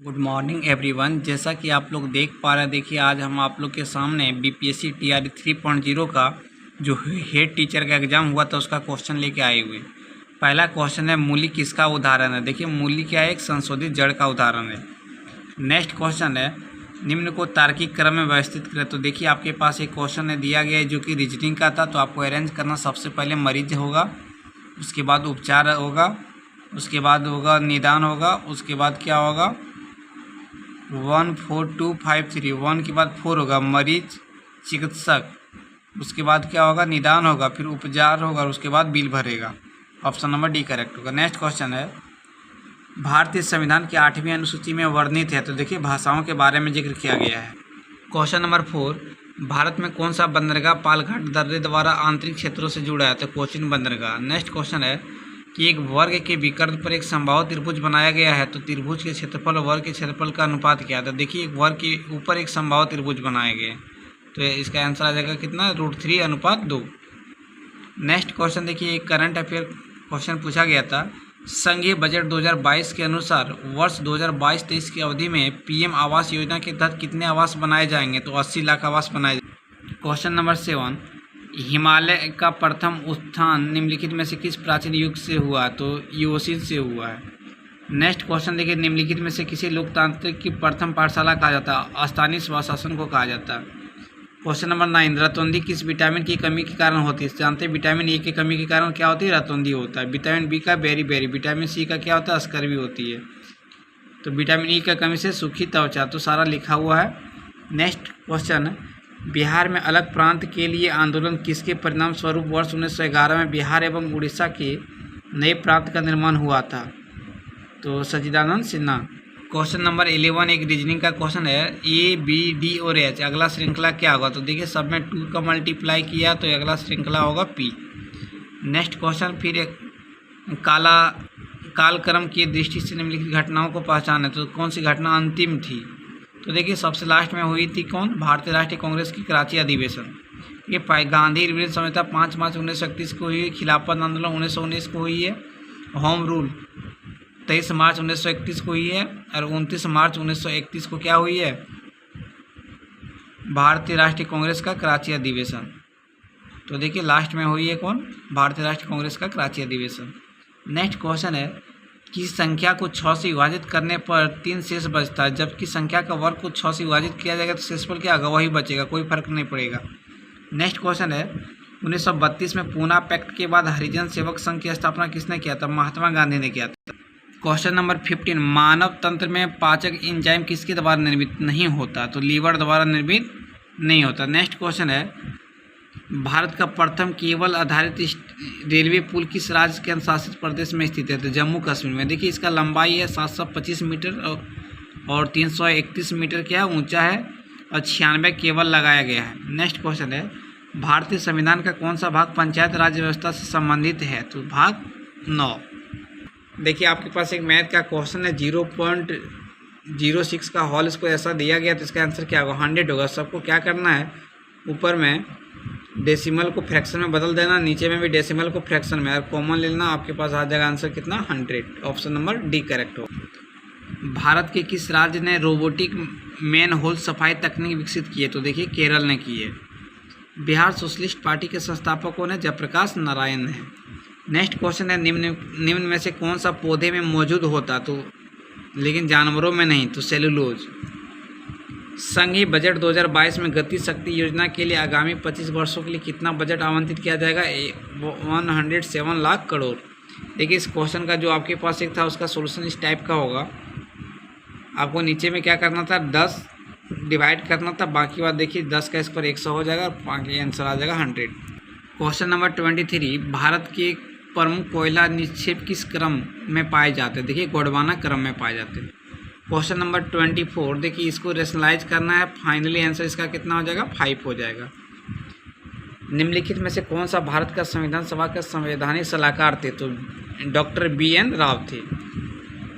Good morning everyone. जैसा कि आप लोग देख पा रहे हैं, देखिए आज हम आप लोग के सामने बीपीएससी टीआरई 3.0 का जो हेड टीचर का एग्ज़ाम हुआ था उसका क्वेश्चन लेके आए हुए। पहला क्वेश्चन है, मूली किसका उदाहरण है। देखिए मूली क्या है, एक संशोधित जड़ का उदाहरण है। नेक्स्ट क्वेश्चन है, निम्न को तार्किक क्रम में व्यवस्थित करें। तो देखिए आपके पास एक क्वेश्चन है दिया गया है जो कि रीजनिंग का था, तो आपको अरेंज करना सबसे पहले मरीज होगा, उसके बाद उपचार होगा, उसके बाद होगा निदान होगा, उसके बाद क्या होगा 14253, 1 के बाद 4 होगा मरीज चिकित्सक, उसके बाद क्या होगा निदान होगा, फिर उपचार होगा और उसके बाद बिल भरेगा। ऑप्शन नंबर डी करेक्ट होगा। नेक्स्ट क्वेश्चन है, भारतीय संविधान की 8वीं अनुसूची में वर्णित है। तो देखिए भाषाओं के बारे में जिक्र किया गया है। क्वेश्चन नंबर 4, भारत में कौन सा बंदरगाह पालघाट दर्रे द्वारा आंतरिक क्षेत्रों से जुड़ा है। तो कोचीन बंदरगाह। नेक्स्ट क्वेश्चन है कि एक वर्ग के विकर्ण पर एक समबाहु त्रिभुज बनाया गया है, तो त्रिभुज के क्षेत्रफल और वर्ग के क्षेत्रफल का अनुपात क्या है। तो देखिए एक वर्ग के ऊपर एक समबाहु त्रिभुज बनाए गए, तो इसका आंसर आ जाएगा कितना, √3:2। नेक्स्ट क्वेश्चन देखिए, एक करंट अफेयर क्वेश्चन पूछा गया था, संघीय बजट 2022 के अनुसार वर्ष 2022-23 की अवधि में पीएम आवास योजना के तहत कितने आवास बनाए जाएंगे। तो 80 लाख आवास बनाए जाएंगे। क्वेश्चन नंबर 7, हिमालय का प्रथम उत्थान निम्नलिखित में से किस प्राचीन युग से हुआ। तो यूओसिन से हुआ है। नेक्स्ट क्वेश्चन देखिए, निम्नलिखित में से किसी लोकतांत्रिक की प्रथम पाठशाला कहा जाता है। स्थानीय स्वशासन को कहा जाता है। क्वेश्चन नंबर 9, रतौंधी किस विटामिन की कमी के कारण होती है। जानते हैं विटामिन ए की कमी के कारण क्या होती है, रतौंधी होता है। विटामिन बी का बेरी, विटामिन सी का क्या होता है, स्कर्वी होती है। तो विटामिन ई का कमी से सूखी त्वचा। तो सारा लिखा हुआ है। नेक्स्ट क्वेश्चन, बिहार में अलग प्रांत के लिए आंदोलन किसके परिणाम स्वरूप वर्ष 1911 में बिहार एवं उड़ीसा के नए प्रांत का निर्माण हुआ था। तो सच्चिदानंद सिन्हा। क्वेश्चन नंबर 11 एक रीजनिंग का क्वेश्चन है, ए बी डी और एच अगला श्रृंखला क्या होगा। तो देखिए सब में 2 का मल्टीप्लाई किया तो अगला श्रृंखला होगा पी। नेक्स्ट क्वेश्चन, फिर एक कालक्रम की दृष्टि से निम्नलिखित घटनाओं को पहचाने। तो कौन सी घटना अंतिम थी। तो देखिए सबसे लास्ट में हुई थी कौन, भारतीय राष्ट्रीय कांग्रेस की कराची अधिवेशन। ये गांधी रिविजन संहिता 5 मार्च 1931 को हुई। खिलाफत आंदोलन 1919 को हुई है। होम रूल 23 मार्च 1931 को हुई है। और 29 मार्च 1931 को क्या हुई है, भारतीय राष्ट्रीय कांग्रेस का कराची अधिवेशन। तो देखिए लास्ट में हुई है कौन, भारतीय राष्ट्रीय कांग्रेस का कराची अधिवेशन। नेक्स्ट क्वेश्चन है, किसी संख्या को 6 से विभाजित करने पर 3 शेष बचता है, जबकि संख्या का वर्ग को 6 से विभाजित किया जाएगा तो शेषफल क्या होगा, वही बचेगा, कोई फर्क नहीं पड़ेगा। नेक्स्ट क्वेश्चन है, 1932 में पूना पैक्ट के बाद हरिजन सेवक संघ की स्थापना किसने किया था। महात्मा गांधी ने किया था। क्वेश्चन नंबर 15, मानव तंत्र में पाचक एंजाइम किसके द्वारा निर्मित नहीं होता। तो लीवर द्वारा निर्मित नहीं होता। नेक्स्ट क्वेश्चन है, भारत का प्रथम केबल आधारित रेलवे पुल किस राज्य के अनुशासित प्रदेश में स्थित है। तो जम्मू कश्मीर में। देखिए इसका लंबाई है 725 मीटर और 331 मीटर क्या ऊंचा है और 96 केबल लगाया गया है। नेक्स्ट क्वेश्चन है, भारतीय संविधान का कौन सा भाग पंचायत राज व्यवस्था से संबंधित है। तो भाग 9। देखिए आपके पास एक मैथ का क्वेश्चन है, 0.06 का होल इसको ऐसा दिया गया तो इसका आंसर क्या होगा, 100 होगा। सबको क्या करना है, ऊपर में डेसिमल को फ्रैक्शन में बदल देना, नीचे में भी डेसिमल को फ्रैक्शन में, और कॉमन ले लेना, आपके पास आ जाएगा आंसर कितना, 100। ऑप्शन नंबर डी करेक्ट हो। भारत के किस राज्य ने रोबोटिक मैन होल सफाई तकनीक विकसित की है। तो देखिए केरल ने की है। बिहार सोशलिस्ट पार्टी के संस्थापकों ने जयप्रकाश नारायण है। नेक्स्ट क्वेश्चन है, निम्न में से कौन सा पौधे में मौजूद होता, तो लेकिन जानवरों में नहीं। तो सेलुलोज। संघीय बजट 2022 में गति शक्ति योजना के लिए आगामी 25 वर्षों के लिए कितना बजट आवंटित किया जाएगा। 107 लाख करोड़। देखिए इस क्वेश्चन का जो आपके पास एक था उसका सोल्यूशन इस टाइप का होगा। आपको नीचे में क्या करना था, 10 डिवाइड करना था, बाकी बात देखिए 10 का स्क्वायर 100 हो जाएगा और बाकी आंसर आ जाएगा 100। क्वेश्चन नंबर 23, भारत के प्रमुख कोयला निक्षेप किस क्रम में पाए जाते हैं। देखिए गोंडवाना क्रम में पाए जाते हैं। क्वेश्चन नंबर 24, देखिए इसको रेशनलाइज करना है, फाइनली आंसर इसका कितना हो जाएगा, 5 हो जाएगा। निम्नलिखित में से कौन सा भारत का संविधान सभा का संवैधानिक सलाहकार थे। तो डॉक्टर BN राव थे।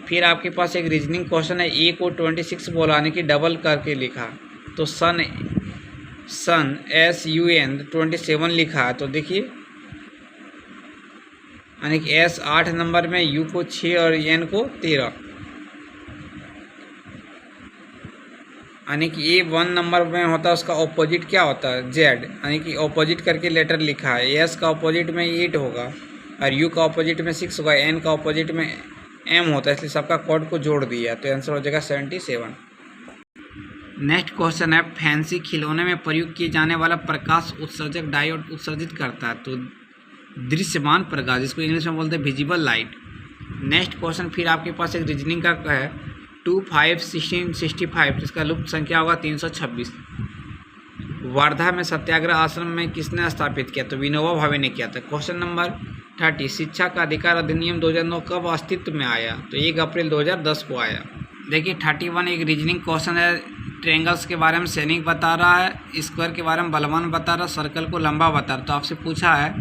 फिर आपके पास एक रीजनिंग क्वेश्चन है, ए को 26 बोलाने की डबल करके लिखा, तो सन SUN 27 लिखा है। तो देखिए यानी कि S 8 नंबर में, U को 6 और N को 13। यानी कि ए 1 नंबर में होता है, उसका ऑपोजिट क्या होता है, जेड, यानी कि ऑपोजिट करके लेटर लिखा है। एस का ऑपोजिट में 8 होगा और यू का ऑपोजिट में 6 होगा, एन का ऑपोजिट में एम होता है, इसलिए सबका कोड को जोड़ दिया, तो आंसर हो जाएगा 77। नेक्स्ट क्वेश्चन है, फैंसी खिलौने में प्रयोग किए जाने वाला प्रकाश उत्सर्जक डायोड उत्सर्जित करता है, तो दृश्यमान प्रकाश, जिसको इंग्लिश में बोलते हैं विजिबल लाइट। नेक्स्ट क्वेश्चन फिर आपके पास एक रीजनिंग का है, 2, 5, 16, 65, जिसका लुप्त संख्या होगा 326। वर्धा में सत्याग्रह आश्रम में किसने स्थापित किया, तो विनोबा भावे ने किया था। क्वेश्चन नंबर 30, शिक्षा का अधिकार अधिनियम 2009 कब अस्तित्व में आया, तो 1 अप्रैल 2010 को आया। देखिए 31 एक रीजनिंग क्वेश्चन है, ट्रेंगल्स के बारे में सैनिक बता रहा है, स्क्वायर के बारे में बलवान बता रहा है, सर्कल को लंबा बता रहा। तो आपसे पूछा है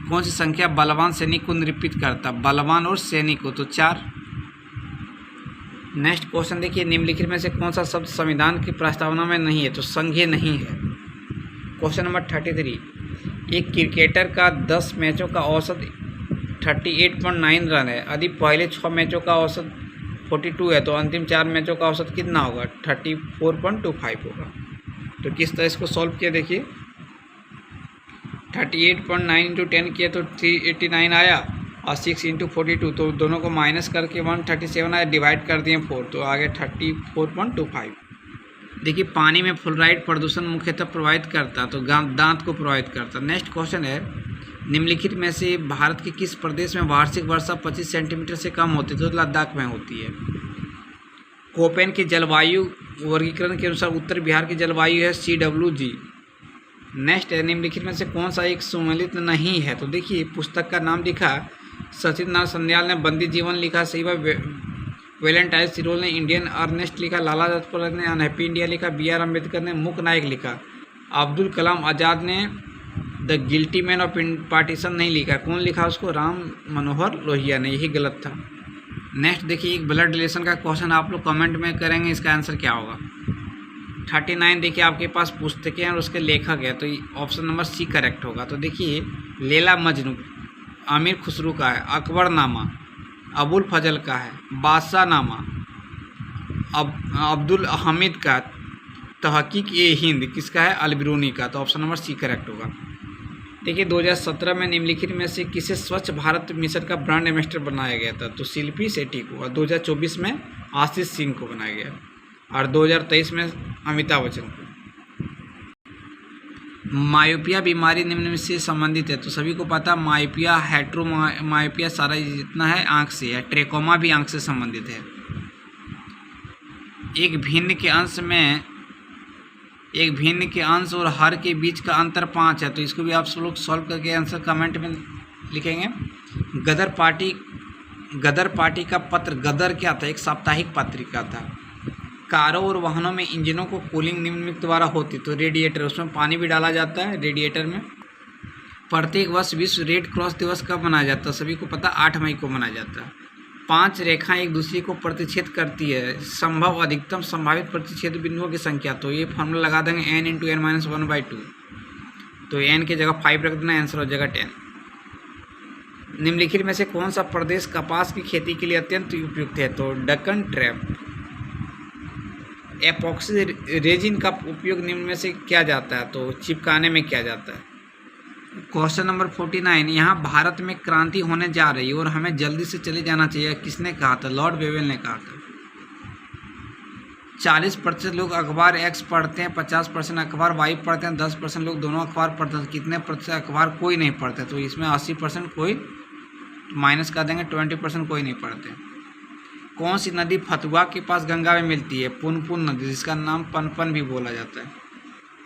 कौन सी संख्या बलवान सैनिक को निरूपित करता, बलवान और सैनिक को, तो 4। नेक्स्ट क्वेश्चन देखिए, निम्नलिखित में से कौन सा शब्द संविधान की प्रस्तावना में नहीं है, तो संघीय नहीं है। क्वेश्चन नंबर 33, एक क्रिकेटर का 10 मैचों का औसत 38.9 रन है, यदि पहले 6 मैचों का औसत 42 है तो अंतिम 4 मैचों का औसत कितना होगा, 34.25 होगा। तो किस तरह इसको सॉल्व किया, देखिए 38.9 इंटू 10 किया तो 389 आया, और 6 इंटू 42, तो दोनों को माइनस करके 137 आया, डिवाइड कर दिए 4, तो आगे 34.25। देखिए पानी में फ्लोराइड प्रदूषण मुख्यतः प्रभावित करता है, तो दांत को प्रभावित करता है। नेक्स्ट क्वेश्चन है, निम्नलिखित में से भारत के किस प्रदेश में वार्षिक वर्षा 25 सेंटीमीटर से कम होती है, तो लद्दाख में होती है। कोपेन की जलवायु वर्गीकरण के अनुसार उत्तर बिहार की जलवायु है CWG। नेक्स्ट है, निम्नलिखित में से कौन सा एक सम्मिलित नहीं है, तो देखिए पुस्तक का नाम लिखा सचिंद्र सन्याल ने बंदी जीवन लिखा, सही बात, वैलेंटाइन सिरोल ने इंडियन अर्नेस्ट लिखा, लाला लाजपत राय ने अनहैप्पी इंडिया लिखा, BR अम्बेडकर ने मूक नायक लिखा, अब्दुल कलाम आज़ाद ने the guilty man of partition नहीं लिखा, कौन लिखा उसको, राम मनोहर लोहिया ने, यही गलत था। नेक्स्ट देखिए, एक ब्लड रिलेशन का क्वेश्चन आप लोग कमेंट में करेंगे, इसका आंसर क्या होगा। 39 देखिए आपके पास पुस्तकें और उसके लेखक है, तो ऑप्शन नंबर C करेक्ट होगा। तो देखिए लैला मजनू आमिर खुसरू का है, अकबरनामा अबुल फजल का है, बादशाहनामा अब्दुल हमीद का, तहकीक-ए-हिंद किसका है, अलबिरूनी का, तो ऑप्शन नंबर C करेक्ट होगा। देखिए 2017 में निम्नलिखित में से किसे स्वच्छ भारत मिशन का ब्रांड एम्बेसडर बनाया गया था, तो शिल्पी शेट्टी को, और 2024 में आशीष सिंह को बनाया गया, और 2023 में अमिताभ बच्चन को। मायोपिया बीमारी निम्न से संबंधित है, तो सभी को पता मायोपिया, हेट्रोमायोपिया सारा जितना है आंख से है, ट्रेकोमा भी आंख से संबंधित है। एक भिन्न के अंश और हर के बीच का अंतर 5 है, तो इसको भी आप सब लोग सॉल्व करके आंसर कमेंट में लिखेंगे। गदर पार्टी का पत्र, गदर क्या था, एक साप्ताहिक पत्रिका था। कारों और वाहनों में इंजनों को कूलिंग निम्नलिखित द्वारा होती, तो रेडिएटर, उसमें पानी भी डाला जाता है रेडिएटर में। प्रत्येक वर्ष विश्व रेड क्रॉस दिवस कब मनाया जाता है, सभी को पता 8 मई को मनाया जाता है। 5 रेखाएं एक दूसरे को प्रतिच्छेद करती है, संभव अधिकतम संभावित प्रतिच्छेद बिंदुओं की संख्या, तो ये फॉर्मूला लगा देंगे n × n-1/2, तो n की जगह 5 रख देना, आंसर हो जाएगा 10। निम्नलिखित में से कौन सा प्रदेश कपास की खेती के लिए अत्यंत उपयुक्त है, तो दक्कन ट्रैप। एपॉक्सी रेजिन का उपयोग निम्न में से किया जाता है, तो चिपकाने में किया जाता है। क्वेश्चन नंबर 49, यहाँ भारत में क्रांति होने जा रही है और हमें जल्दी से चले जाना चाहिए, किसने कहा था, लॉर्ड वेवेल ने कहा था। 40% लोग अखबार X पढ़ते हैं, 50% अखबार Y पढ़ते हैं, 10% लोग दोनों अखबार पढ़ते हैं, कितने प्रतिशत अखबार कोई नहीं पढ़ते, तो इसमें 80% कोई माइनस कर देंगे, 20% कोई नहीं पढ़ते। कौन सी नदी फतुहा के पास गंगा में मिलती है, पुनपुन नदी, जिसका नाम पनपन भी बोला जाता है।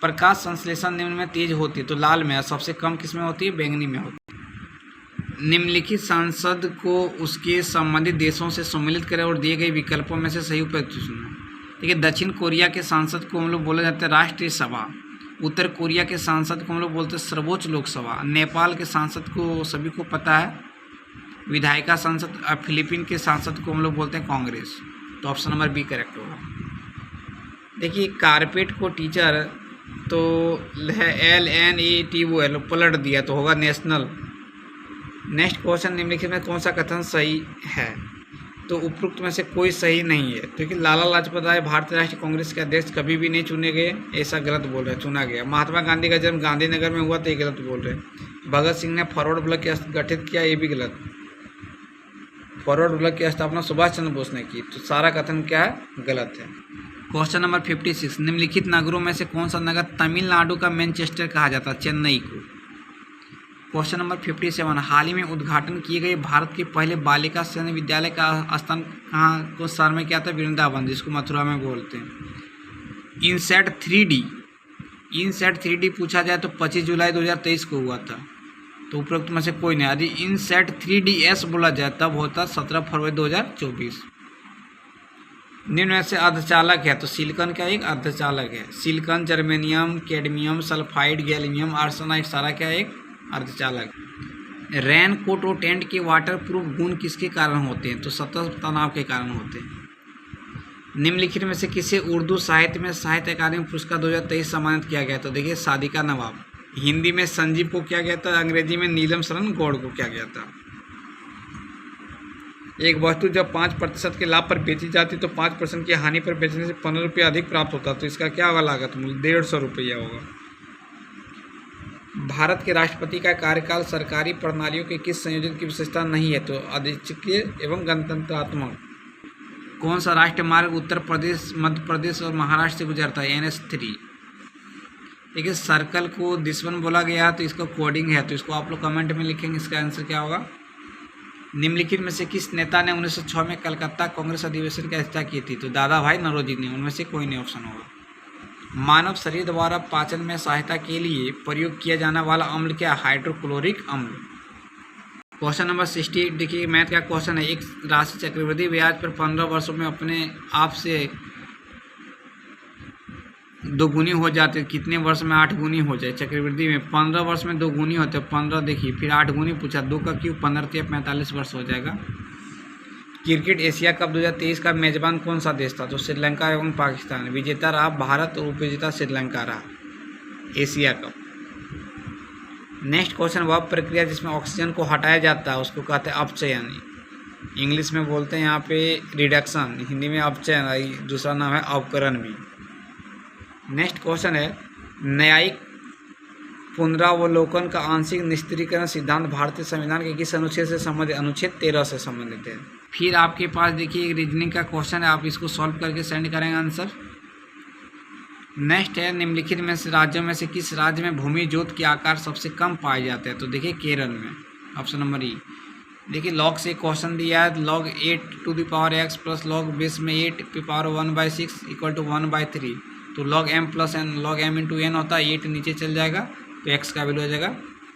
प्रकाश संश्लेषण निम्न में तेज होती है, तो लाल में, सबसे कम किस में होती है, बैंगनी में होती है। निम्नलिखित सांसद को उसके संबंधित देशों से सम्मिलित करें और दिए गए विकल्पों में से सही उपयुक्त चुनें। देखिए दक्षिण कोरिया के सांसद को हम लोग बोला जाता है राष्ट्रीय सभा, उत्तर कोरिया के सांसद को हम लोग बोलते हैं सर्वोच्च लोकसभा, नेपाल के सांसद को सभी को पता है विधायिका संसद, फिलीपीन के सांसद को हम लोग बोलते हैं कांग्रेस, तो ऑप्शन नंबर B करेक्ट होगा। देखिए कारपेट को टीचर तो है LNATOL पलट दिया, तो होगा नेशनल। नेक्स्ट क्वेश्चन, निम्नलिखित में कौन सा कथन सही है, तो उपरोक्त में से कोई सही नहीं है। क्योंकि लाला लाजपत राय भारतीय राष्ट्रीय कांग्रेस के अध्यक्ष कभी भी नहीं चुने गए, ऐसा गलत बोल रहे हैं, चुना गया। महात्मा गांधी का जन्म गांधीनगर में हुआ, तो ये गलत बोल रहे हैं। भगत सिंह ने फॉरवर्ड ब्लॉक गठित किया, ये भी गलत। फॉरवर्ड ब्लॉक की स्थापना सुभाष चंद्र बोस ने की, तो सारा कथन क्या है, गलत है। क्वेश्चन नंबर 56, निम्नलिखित नगरों में से कौन सा नगर तमिलनाडु का मैनचेस्टर कहा जाता है? चेन्नई को। क्वेश्चन नंबर 57, हाल ही में उद्घाटन किए गए भारत के पहले बालिका सैन्य विद्यालय का स्थान कहाँ को शहर में क्या था? वृंदावन, जिसको मथुरा में बोलते हैं। इनसेट 3D पूछा जाए तो 25 जुलाई 2023 को हुआ था, तो उपरोक्त में से कोई नहीं। यदि इनसेट 3DS बोला जाए तब होता 17 फरवरी 2024। निम्न में से अर्धचालक है, तो सिलिकॉन का एक अर्धचालक है। Silicon, germanium, cadmium, sulphide, gallium arsenide सारा क्या एक अर्धचालक। रेन कोट और टेंट के वाटर प्रूफ गुण किसके कारण होते हैं? तो सतत तनाव के कारण होते हैं। निम्नलिखित में से किसे उर्दू साहित्य में साहित्य अकादमी पुरस्कार 2023 सम्मानित किया गया? तो देखिए सादिका नवाब। हिंदी में संजीव को किया गया था, अंग्रेजी में नीलम शरण गौड़ को किया गया था। एक वस्तु जब 5% के लाभ पर बेची जाती तो 5% की हानि पर बेचने से 15 रुपये अधिक प्राप्त होता, तो इसका क्या होगा लागत मूल्य? 150 रुपया होगा। भारत के राष्ट्रपति का कार्यकाल सरकारी प्रणालियों के किस संयोजन की विशेषता नहीं है? तो अधीक्षकीय एवं गणतंत्रात्मक। कौन सा राष्ट्रीय मार्ग उत्तर प्रदेश, मध्य प्रदेश और महाराष्ट्र से गुजरता है? NH3। देखिए सर्कल को दुश्मन बोला गया है, तो इसका कोडिंग है, तो इसको आप लोग कमेंट में लिखेंगे, इसका आंसर क्या होगा। निम्नलिखित में से किस नेता ने 1906 में कलकत्ता कांग्रेस अधिवेशन की अध्यक्षता की थी? तो दादा भाई नौरोजी ने। उनमें से कोई नहीं ऑप्शन होगा। मानव शरीर द्वारा पाचन में सहायता के लिए प्रयोग किया जाने वाला अम्ल क्या? हाइड्रोक्लोरिक अम्ल। क्वेश्चन नंबर 60, देखिए मैथ का क्वेश्चन है। एक राशि चक्रवृद्धि ब्याज पर 15 वर्षों में अपने आप से 2 गुनी हो जाते हैं, कितने वर्ष में 8 गुनी हो जाए? चक्रवृद्धि में 15 वर्ष में 2 गुनी होते हैं, 15 देखिए, फिर 8 गुनी पूछा, 2 का क्यूब 15 × 45 वर्ष हो जाएगा। क्रिकेट एशिया कप 2023 का मेजबान कौन सा देश था? तो श्रीलंका एवं पाकिस्तान। विजेता रहा भारत और उपविजेता श्रीलंका रहा एशिया कप। नेक्स्ट क्वेश्चन, वह प्रक्रिया जिसमें ऑक्सीजन को हटाया जाता है उसको कहते हैं अपचयन। इंग्लिश में बोलते हैं यहाँ पे रिडक्शन, हिंदी में अपचयन, दूसरा नाम है अवकरण भी। नेक्स्ट क्वेश्चन है, न्यायिक पुनरावलोकन का आंशिक निस्त्रीकरण सिद्धांत भारतीय संविधान के किस अनुच्छेद से संबंधित? अनुच्छेद 13 से संबंधित है। फिर आपके पास देखिए एक रीजनिंग का क्वेश्चन है, आप इसको सॉल्व करके सेंड करेंगे आंसर। नेक्स्ट है, निम्नलिखित में से राज्यों में से किस राज्य में भूमि जोत के आकार सबसे कम पाए जाते हैं? तो देखिए केरल में, ऑप्शन नंबर ई। देखिए लॉग से क्वेश्चन दिया है, log 8⁻x plus log base में 8⁻1/6 = 1/3, तो log m plus n, log m × n होता है, 8 नीचे चल जाएगा तो x का वैल्यू हो जाएगा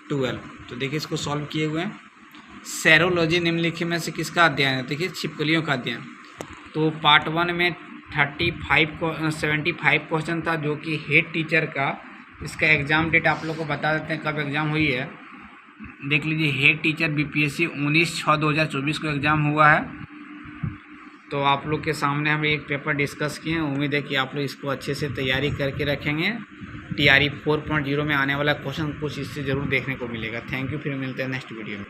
12। तो देखिए इसको सॉल्व किए हुए हैं। सेरोलॉजी निम्नलिखित में से किसका अध्ययन है? देखिए छिपकलियों का अध्ययन। तो पार्ट 1 में 75 क्वेश्चन था जो कि हेड टीचर का। इसका एग्ज़ाम डेट आप लोग को बता देते हैं कब एग्ज़ाम हुई है। देख लीजिए, हेड टीचर BPSC 19/6/2024 को एग्ज़ाम हुआ है। तो आप लोग के सामने हम एक पेपर डिस्कस किए हैं। उम्मीद है कि आप लोग इसको अच्छे से तैयारी करके रखेंगे। TRE 4.0 में आने वाला क्वेश्चन कुछ इससे ज़रूर देखने को मिलेगा। थैंक यू, फिर मिलते हैं नेक्स्ट वीडियो में।